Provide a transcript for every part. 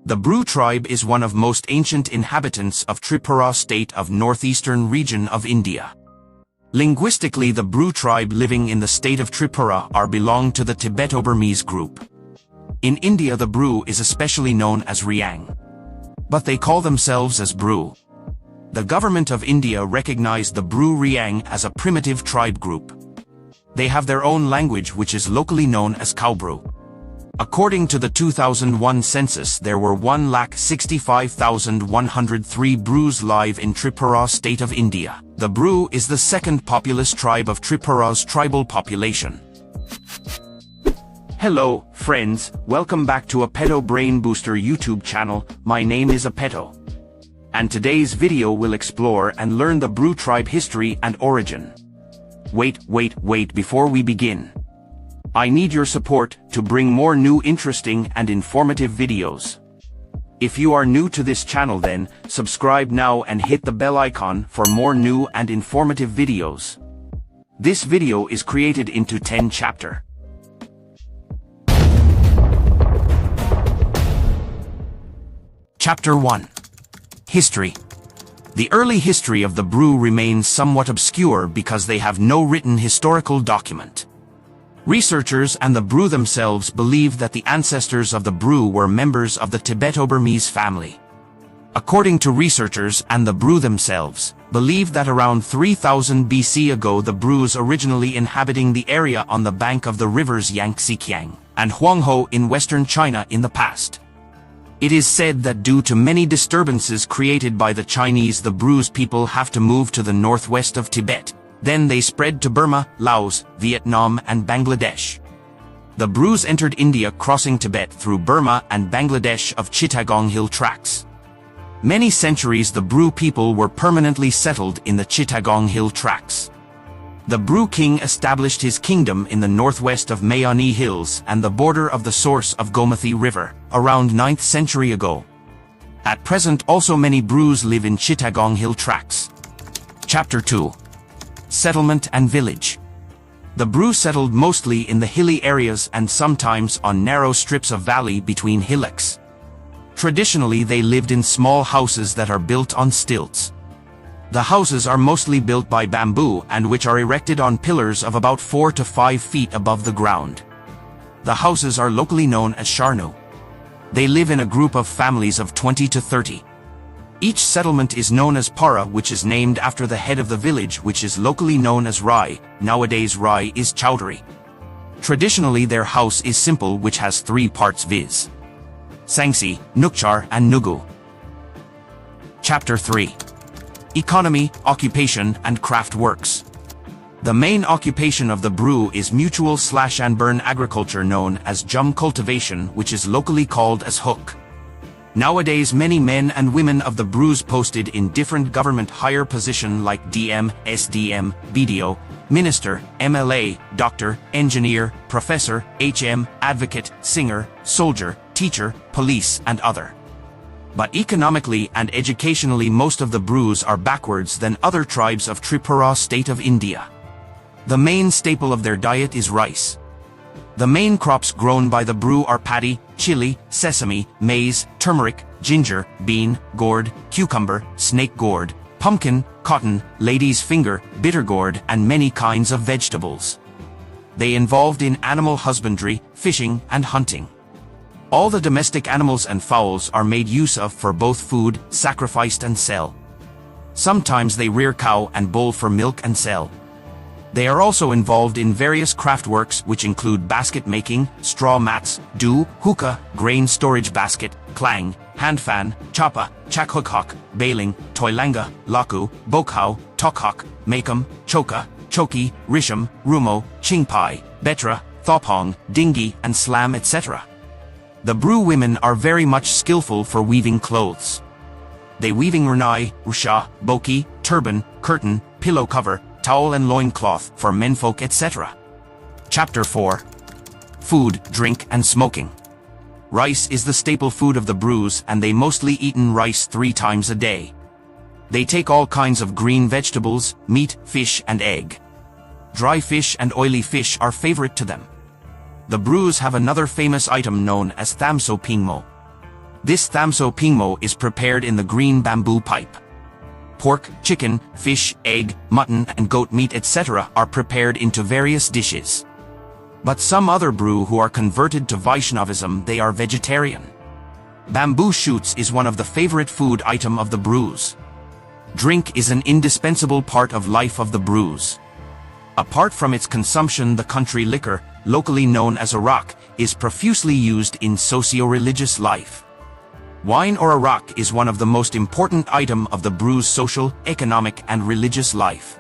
The Bru tribe is one of most ancient inhabitants of Tripura state of northeastern region of India. Linguistically, the Bru tribe living in the state of Tripura belong to the Tibeto-Burmese group. In India, the Bru is especially known as Riang, but they call themselves as Bru. The government of India recognized the Bru Riang as a primitive tribe group. They have their own language, which is locally known as Kaubru. According to the 2001 census, there were 165,103 Brus live in Tripura state of India. The Bru is the second populous tribe of Tripura's tribal population. Hello, friends, welcome back to Apeto Brain Booster YouTube channel. My name is Apeto. And today's video will explore and learn the Bru tribe history and origin. Wait, before we begin, I need your support to bring more new interesting and informative videos. If you are new to this channel, then subscribe now and hit the bell icon for more new and informative videos. This video is created into 10 chapters. Chapter 1. History. The early history of the Bru remains somewhat obscure because they have no written historical document. Researchers and the Bru themselves believe that the ancestors of the Bru were members of the Tibeto-Burmese family. According to researchers and the Bru themselves, believe that around 3000 BC ago the Brus originally inhabiting the area on the bank of the rivers Yangtze and Huanghe in western China in the past. It is said that due to many disturbances created by the Chinese, the Brus people have to move to the northwest of Tibet. Then they spread to Burma, Laos, Vietnam and Bangladesh. The Brus entered India crossing Tibet through Burma and Bangladesh of Chittagong Hill tracts. Many centuries the Bru people were permanently settled in the Chittagong Hill tracts. The Bru king established his kingdom in the northwest of Mayani Hills and the border of the source of Gomathi River, around 9th century ago. At present also many Brus live in Chittagong Hill tracts. Chapter 2. Settlement and village. The Bru settled mostly in the hilly areas and sometimes on narrow strips of valley between hillocks. Traditionally they lived in small houses that are built on stilts. The houses are mostly built by bamboo and which are erected on pillars of about 4 to 5 feet above the ground. The houses are locally known as sharnu. They live in a group of families of 20 to 30. Each settlement is known as para, which is named after the head of the village, which is locally known as Rai. Nowadays Rai is Chowdhury. Traditionally their house is simple, which has 3 parts, viz. Sangsi, Nukchar and Nugu. Chapter 3. Economy, occupation and craft works. The main occupation of the Bru is mutual/and-burn agriculture known as jum cultivation, which is locally called as hook. Nowadays many men and women of the Brus posted in different government higher position like DM, SDM, BDO, minister, MLA, doctor, engineer, professor, HM, advocate, singer, soldier, teacher, police and other. But economically and educationally most of the Brus are backwards than other tribes of Tripura state of India. The main staple of their diet is rice. The main crops grown by the Bru are paddy, chili, sesame, maize, turmeric, ginger, bean, gourd, cucumber, snake gourd, pumpkin, cotton, lady's finger, bitter gourd and many kinds of vegetables. They involved in animal husbandry, fishing and hunting. All the domestic animals and fowls are made use of for both food, sacrificed and sell. Sometimes they rear cow and bull for milk and sell. They are also involved in various craft works which include basket making, straw mats, hookah, grain storage basket, clang, hand fan, chapa, chakhukhak, baling, toilanga, laku, bokhau, tokhak, makam, choka, choki, risham, rumo, chingpai, betra, thopong, dingi and slam etc. The Bru women are very much skillful for weaving clothes. They weaving runai, rusha, boki, turban, curtain, pillow cover, towel and loincloth for menfolk etc. Chapter 4. Food, drink and smoking. Rice is the staple food of the Brus and they mostly eaten rice 3 times a day. They take all kinds of green vegetables, meat, fish and egg. Dry fish and oily fish are favorite to them. The Brus have another famous item known as thamso pingmo. This thamso pingmo is prepared in the green bamboo pipe. Pork, chicken, fish, egg, mutton and goat meat etc. are prepared into various dishes. But some other brew who are converted to Vaishnavism, they are vegetarian. Bamboo shoots is one of the favorite food item of the brews. Drink is an indispensable part of life of the brews. Apart from its consumption, the country liquor, locally known as arak, is profusely used in socio-religious life. Wine or arak is one of the most important item of the brew's social, economic and religious life.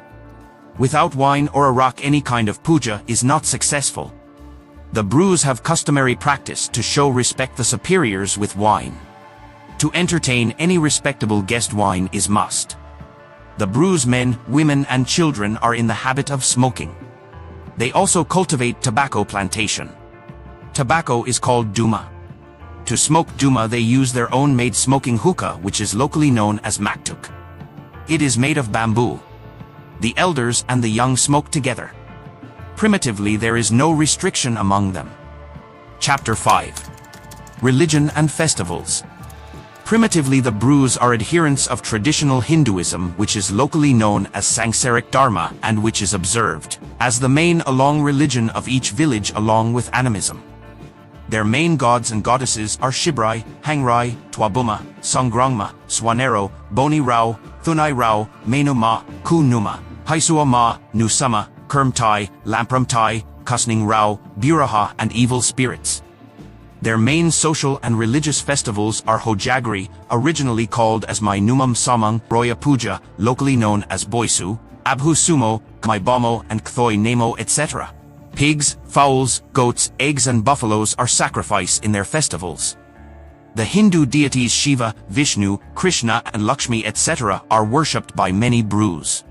Without wine or arak, any kind of puja is not successful. The brews have customary practice to show respect the superiors with wine. To entertain any respectable guest, wine is must. The brews men, women and children are in the habit of smoking. They also cultivate tobacco plantation. Tobacco is called duma. To smoke duma they use their own made smoking hookah, which is locally known as maktuk. It is made of bamboo. The elders and the young smoke together. Primitively there is no restriction among them. Chapter 5. Religion and festivals. Primitively the brews are adherents of traditional Hinduism, which is locally known as Sangsaric Dharma and which is observed as the main along religion of each village along with animism. Their main gods and goddesses are Shibrai, Hangrai, Twabuma, Songrongma, Swanero, Boni Rao, Thunai Rao, Menuma, Ku Numa, Haisua Ma, Nusama, Kermtai, Lampramtai, Kusning Rao, Buraha and evil spirits. Their main social and religious festivals are Hojagri, originally called as Mai Numam Samang, Roya Puja, locally known as Boisu, Abhu Sumo, Kmai Bomo and Kthoi Nemo etc. Pigs, fowls, goats, eggs and buffaloes are sacrificed in their festivals. The Hindu deities Shiva, Vishnu, Krishna and Lakshmi etc. are worshipped by many brews.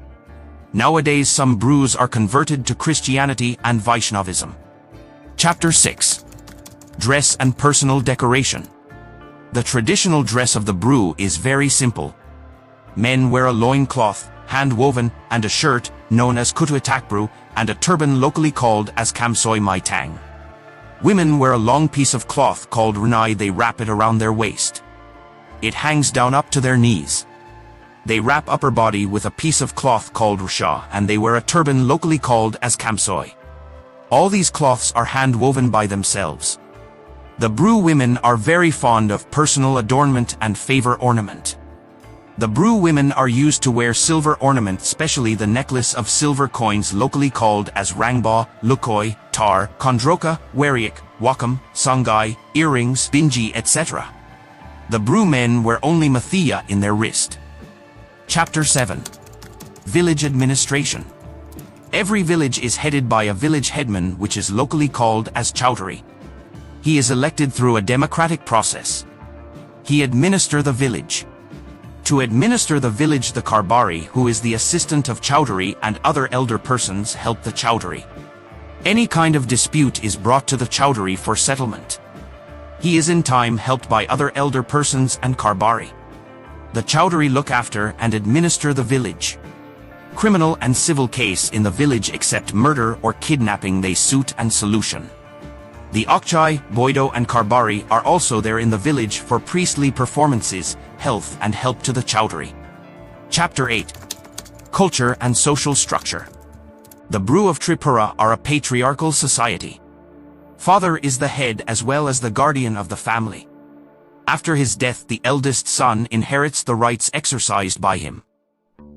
Nowadays some brews are converted to Christianity and Vaishnavism. Chapter 6. Dress and personal decoration. The traditional dress of the brew is very simple. Men wear a loincloth, hand-woven, and a shirt, known as kutuitakbru, and a turban locally called as kamsoi mai tang. Women wear a long piece of cloth called runai. They wrap it around their waist. It hangs down up to their knees. They wrap upper body with a piece of cloth called rusha, and they wear a turban locally called as kamsoi. All these cloths are hand-woven by themselves. The brew women are very fond of personal adornment and favor ornament. The brew women are used to wear silver ornament, especially the necklace of silver coins locally called as rangba, lukoi, tar, kondroka, wariak, wakam, sangai, earrings, binji, etc. The brew men wear only mathiya in their wrist. Chapter 7. Village administration. Every village is headed by a village headman, which is locally called as chowdhury. He is elected through a democratic process. He administers the village. To administer the village, the Karbari, who is the assistant of chowdhury, and other elder persons help the chowdhury. Any kind of dispute is brought to the chowdhury for settlement. He is in time helped by other elder persons and Karbari. The chowdhury look after and administer the village. Criminal and civil case in the village except murder or kidnapping they suit and solution. The Akchai, Boido and Karbari are also there in the village for priestly performances, health and help to the chowdhury. Chapter 8. Culture and social structure. The brew of Tripura are a patriarchal society. Father is the head as well as the guardian of the family. After his death, the eldest son inherits the rights exercised by him.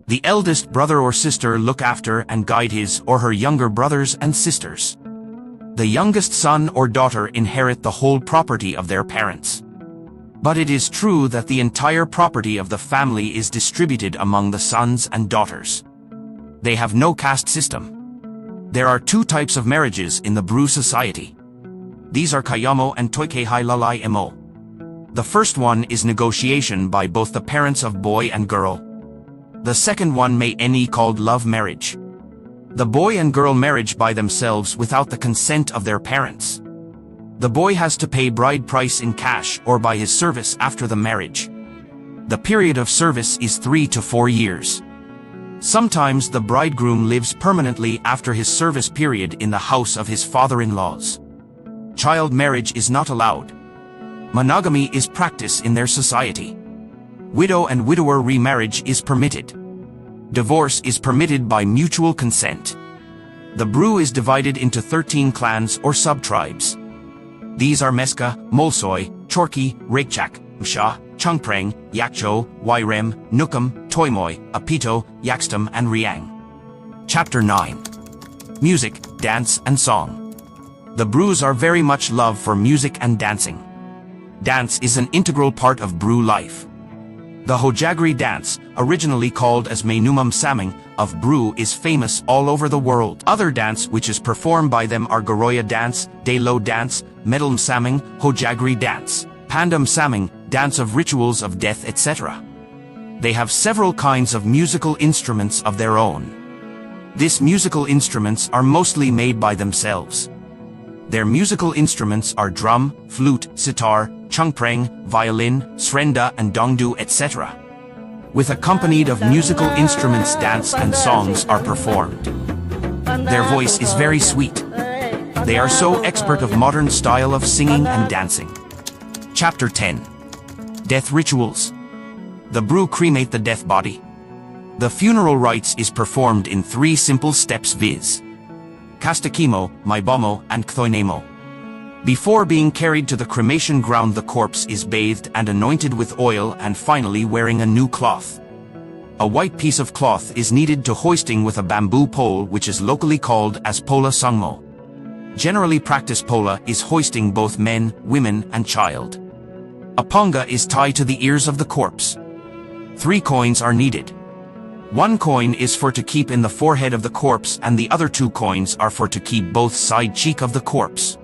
The eldest brother or sister look after and guide his or her younger brothers and sisters. The youngest son or daughter inherit the whole property of their parents. But it is true that the entire property of the family is distributed among the sons and daughters. They have no caste system. There are two types of marriages in the brew society. These are kayamo and toikehai lalai mo. The first one is negotiation by both the parents of boy and girl. The second one may any called love marriage. The boy and girl marriage by themselves without the consent of their parents. The boy has to pay bride price in cash or by his service after the marriage. The period of service is 3 to 4 years. Sometimes the bridegroom lives permanently after his service period in the house of his father-in-laws. Child marriage is not allowed. Monogamy is practiced in their society. Widow and widower remarriage is permitted. Divorce is permitted by mutual consent. The Bru is divided into 13 clans or sub-tribes. These are Meska, Molsoy, Chorki, Rekchak, Msha, Chungpreng, Yakcho, Wairem, Nukam, Toimoy, Apito, Yakstam and Riang. Chapter 9. Music, Dance and Song. The Brus are very much loved for music and dancing. Dance is an integral part of Bru life. The Hojagri dance, originally called as Mainumam Saming, of Bru is famous all over the world. Other dance which is performed by them are Goroya dance, Delo dance, Medalm Saming, Hojagri dance, Pandam Saming, dance of rituals of death etc. They have several kinds of musical instruments of their own. These musical instruments are mostly made by themselves. Their musical instruments are drum, flute, sitar, chungpreng, violin, srenda and dongdu etc. With accompanied of musical instruments dance and songs are performed. Their voice is very sweet. They are so expert of modern style of singing and dancing. Chapter 10. Death Rituals. The Bru cremate the death body. The funeral rites is performed in 3 simple steps viz. Kastakimo, Maibomo, and Ktoinemo. Before being carried to the cremation ground the corpse is bathed and anointed with oil and finally wearing a new cloth. A white piece of cloth is needed to hoisting with a bamboo pole which is locally called as Pola Sungmo. Generally practice Pola is hoisting both men, women and child. A ponga is tied to the ears of the corpse. 3 coins are needed. 1 coin is for to keep in the forehead of the corpse and the other 2 coins are for to keep both side cheek of the corpse.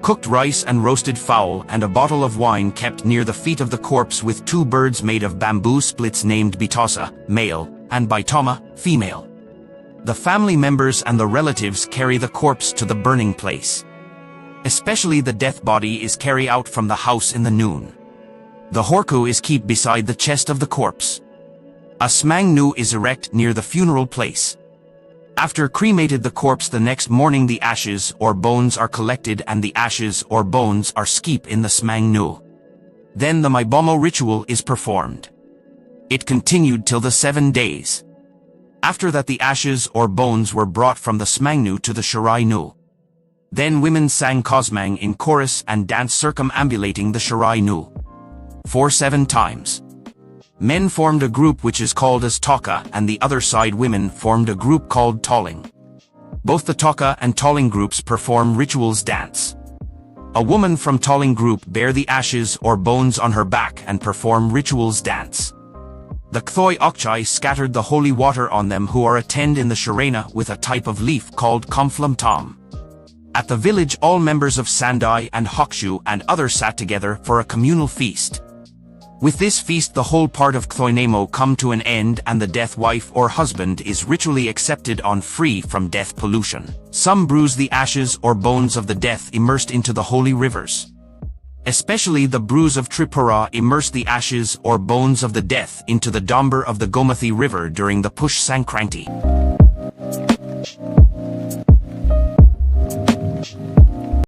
Cooked rice and roasted fowl and a bottle of wine kept near the feet of the corpse with 2 birds made of bamboo splits named Bitasa, male, and Baitoma, female. The family members and the relatives carry the corpse to the burning place. Especially the death body is carried out from the house in the noon. The horku is kept beside the chest of the corpse. A smang nu is erect near the funeral place. After cremated the corpse the next morning the ashes or bones are collected and the ashes or bones are skeep in the smang nu. Then the Maibomo ritual is performed. It continued till the 7 days. After that the ashes or bones were brought from the smang nu to the Shirai nu. Then women sang Kosmang in chorus and danced circumambulating the Shirai nu. 7 times. Men formed a group which is called as Taka and the other side women formed a group called Tolling. Both the Taka and Tolling groups perform rituals dance. A woman from Tolling group bear the ashes or bones on her back and perform rituals dance. The Kthoi Okchai scattered the holy water on them who are attend in the Sharena with a type of leaf called Komflam Tom. At the village all members of Sandai and Hokshu and others sat together for a communal feast. With this feast the whole part of Ktoinemo come to an end and the death wife or husband is ritually accepted on free from death pollution. Some bruise the ashes or bones of the death immersed into the holy rivers. Especially the Brus of Tripura immerse the ashes or bones of the death into the Domber of the Gomathi river during the Push Sankranti.